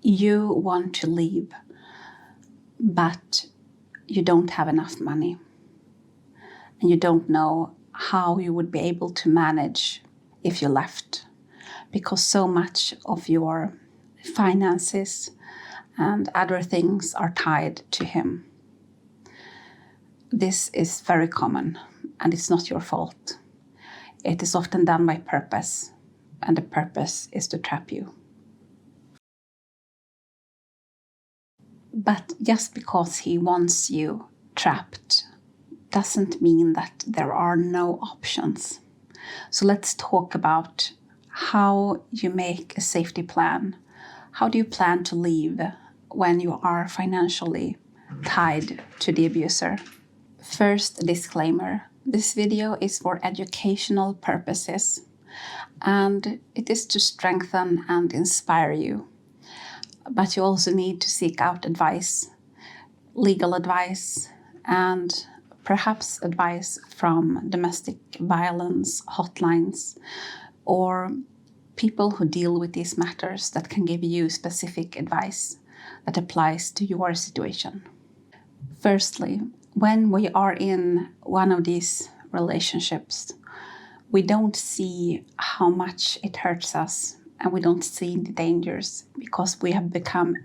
You want to leave, but you don't have enough money. And you don't know how you would be able to manage if you left, because so much of your finances and other things are tied to him. This is very common, and it's not your fault. It is often done by purpose, and the purpose is to trap you. But just because he wants you trapped doesn't mean that there are no options. So let's talk about how you make a safety plan. How do you plan to leave when you are financially tied to the abuser? First, a disclaimer. This video is for educational purposes, and it is to strengthen and inspire you. But you also need to seek out advice, legal advice, and perhaps advice from domestic violence hotlines or people who deal with these matters that can give you specific advice that applies to your situation. Firstly, when we are in one of these relationships, we don't see how much it hurts us, and we don't see the dangers because we have become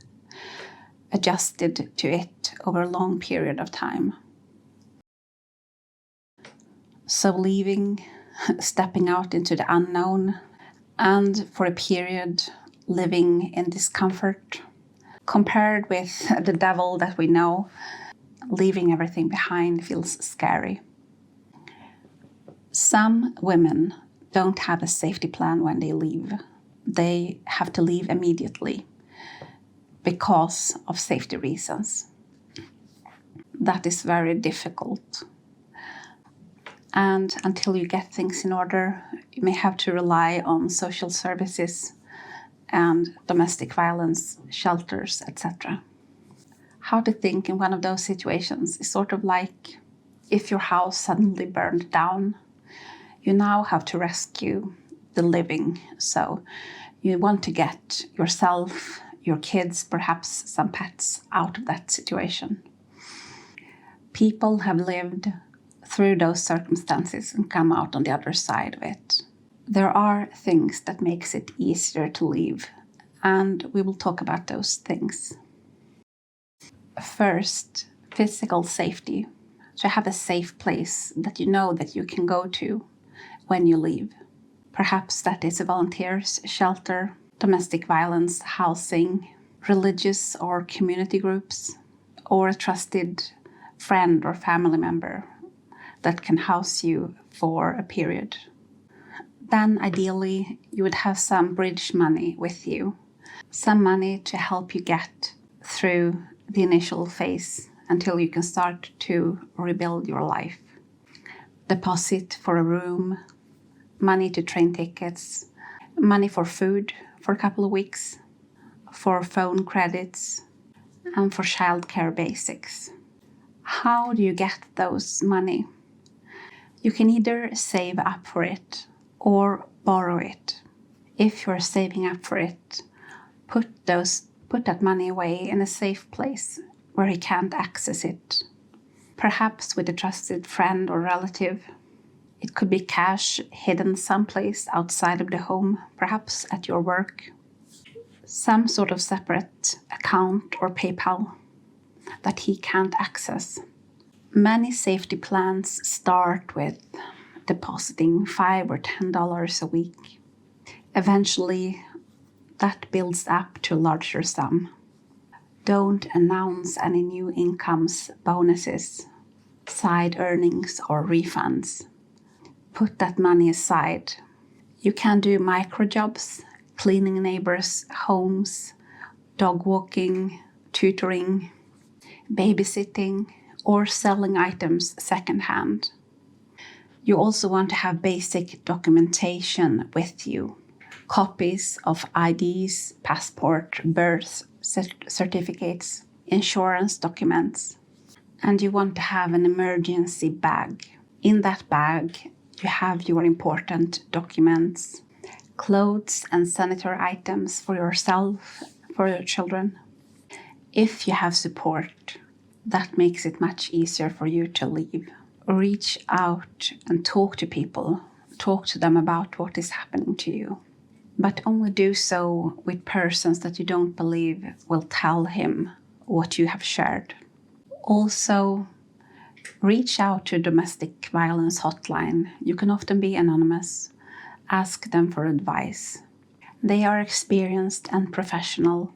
adjusted to it over a long period of time. So leaving, stepping out into the unknown, and for a period living in discomfort, compared with the devil that we know, leaving everything behind feels scary. Some women don't have a safety plan when they leave. They have to leave immediately because of safety reasons. That is very difficult. And until you get things in order, you may have to rely on social services and domestic violence shelters, etc. How to think in one of those situations is sort of like if your house suddenly burned down. You now have to rescue the living. So you want to get yourself, your kids, perhaps some pets out of that situation. People have lived through those circumstances and come out on the other side of it. There are things that makes it easier to leave, and we will talk about those things. First, physical safety. To have a safe place that you know that you can go to when you leave. Perhaps that is a volunteer's shelter, domestic violence housing, religious or community groups, or a trusted friend or family member that can house you for a period. Then ideally you would have some bridge money with you, some money to help you get through the initial phase until you can start to rebuild your life. Deposit for a room, money to train tickets, money for food for a couple of weeks, for phone credits, and for childcare basics. How do you get those money? You can either save up for it or borrow it. If you're saving up for it, put that money away in a safe place where he can't access it. Perhaps with a trusted friend or relative. It could be cash hidden someplace outside of the home, perhaps at your work. Some sort of separate account or PayPal that he can't access. Many safety plans start with depositing $5 or $10 a week. Eventually, that builds up to a larger sum. Don't announce any new incomes, bonuses, side earnings, or refunds. Put that money aside. You can do micro jobs, cleaning neighbors' homes, dog walking, tutoring, babysitting, or selling items secondhand. You also want to have basic documentation with you. Copies of IDs, passport, birth certificates, insurance documents. And you want to have an emergency bag. In that bag, you have your important documents, clothes and sanitary items for yourself, for your children. If you have support, that makes it much easier for you to leave. Reach out and talk to people. Talk to them about what is happening to you. But only do so with persons that you don't believe will tell him what you have shared. Also, reach out to domestic violence hotline. You can often be anonymous. Ask them for advice. They are experienced and professional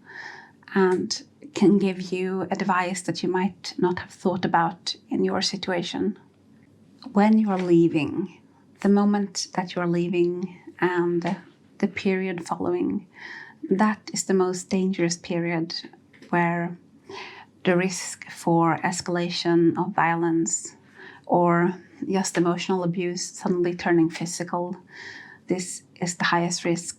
and can give you advice that you might not have thought about in your situation. When you are leaving, the moment that you are leaving and the period following, that is the most dangerous period where the risk for escalation of violence or just emotional abuse suddenly turning physical, this is the highest risk.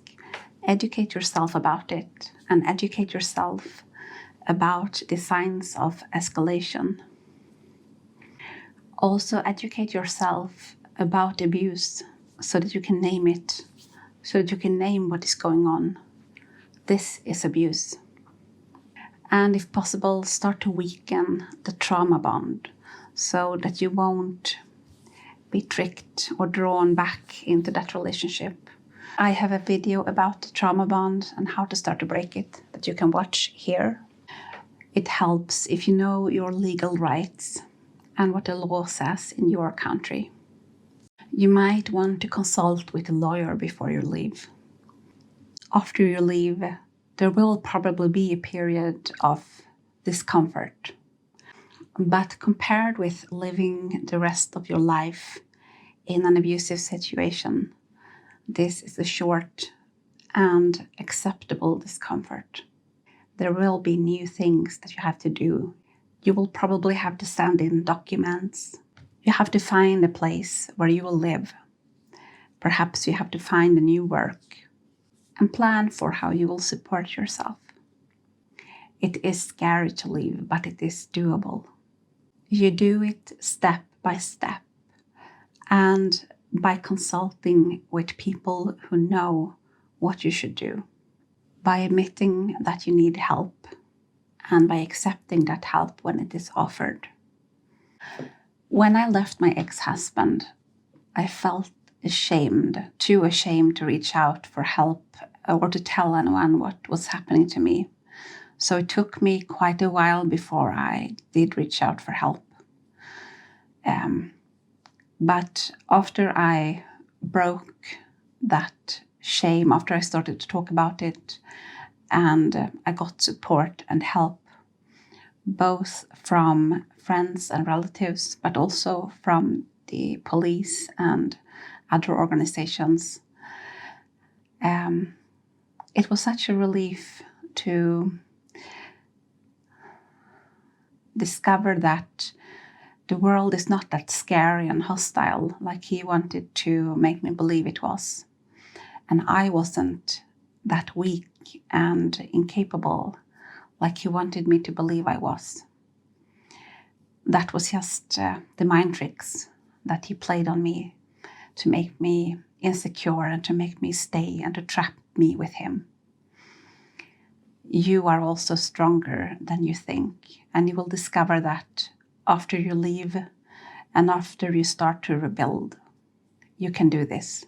Educate yourself about it and educate yourself about the signs of escalation. Also educate yourself about abuse so that you can name it, so that you can name what is going on. This is abuse. And if possible, start to weaken the trauma bond so that you won't be tricked or drawn back into that relationship. I have a video about the trauma bond and how to start to break it that you can watch here. It helps if you know your legal rights and what the law says in your country. You might want to consult with a lawyer before you leave. After you leave, there will probably be a period of discomfort. But compared with living the rest of your life in an abusive situation, this is a short and acceptable discomfort. There will be new things that you have to do. You will probably have to send in documents. You have to find a place where you will live. Perhaps you have to find a new work and plan for how you will support yourself. It is scary to leave, but it is doable. You do it step by step and by consulting with people who know what you should do, by admitting that you need help and by accepting that help when it is offered. When I left my ex-husband, I felt too ashamed to reach out for help or to tell anyone what was happening to me. So it took me quite a while before I did reach out for help. But after I broke that shame, after I started to talk about it, and I got support and help, both from friends and relatives, but also from the police and other organizations. It was such a relief to discover that the world is not that scary and hostile like he wanted to make me believe it was. And I wasn't that weak and incapable like he wanted me to believe I was. That was just the mind tricks that he played on me to make me insecure and to make me stay and to trap me with him. You are also stronger than you think, and you will discover that after you leave and after you start to rebuild. You can do this.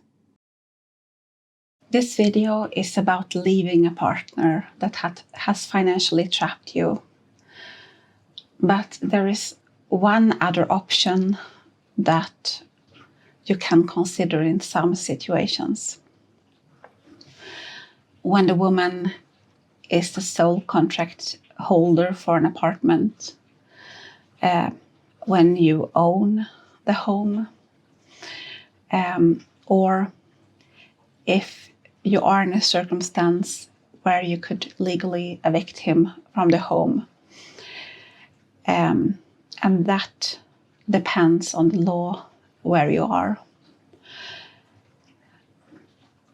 This video is about leaving a partner that has financially trapped you. But there is one other option that you can consider in some situations. When the woman is the sole contract holder for an apartment, when you own the home, or if you are in a circumstance where you could legally evict him from the home. And that depends on the law where you are.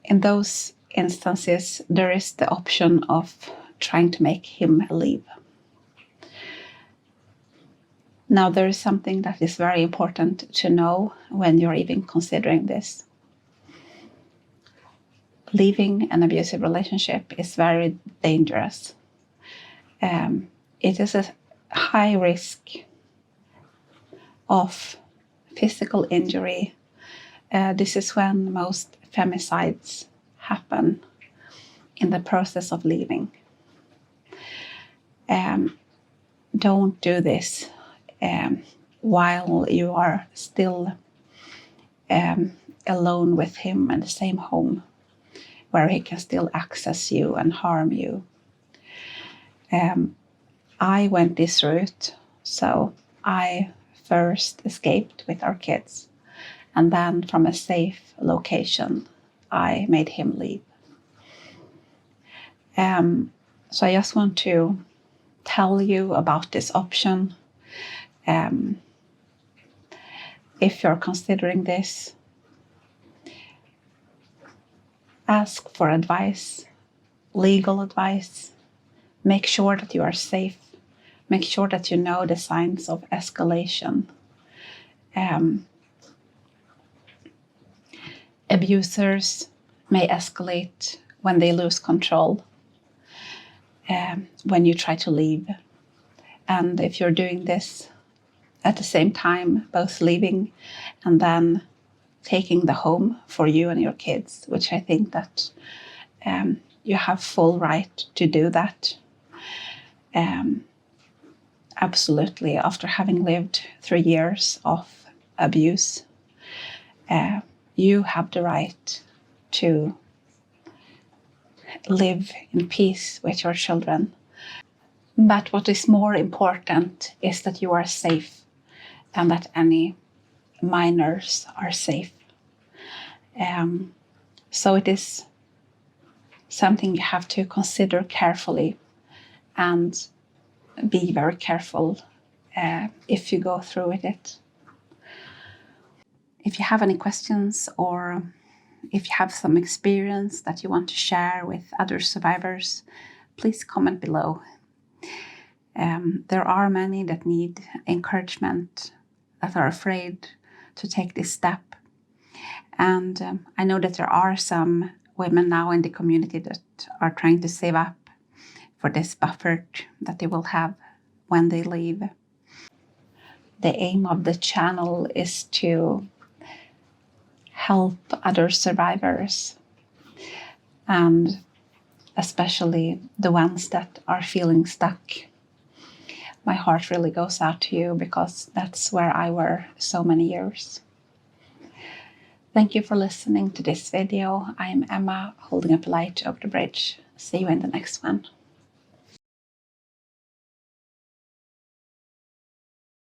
In those instances, there is the option of trying to make him leave. Now, there is something that is very important to know when you're even considering this. Leaving an abusive relationship is very dangerous. It is a high risk of physical injury. This is when most femicides happen, in the process of leaving. Don't do this while you are still alone with him in the same home, where he can still access you and harm you. I went this route, so I first escaped with our kids, and then from a safe location, I made him leave. So I just want to tell you about this option. If you're considering this, ask for advice, legal advice. Make sure that you are safe. Make sure that you know the signs of escalation. Abusers may escalate when they lose control, when you try to leave. And if you're doing this at the same time, both leaving and then taking the home for you and your kids, which I think that you have full right to do that. Absolutely, after having lived 3 years of abuse, you have the right to live in peace with your children. But what is more important is that you are safe and that any minors are safe. So it is something you have to consider carefully and be very careful if you go through with it. If you have any questions, or if you have some experience that you want to share with other survivors, please comment below. There are many that need encouragement, that are afraid to take this step. And I know that there are some women now in the community that are trying to save up for this buffer that they will have when they leave. The aim of the channel is to help other survivors, and especially the ones that are feeling stuck. My heart really goes out to you, because that's where I were so many years. Thank you for listening to this video. I'm Emma, holding up a light over the bridge. See you in the next one.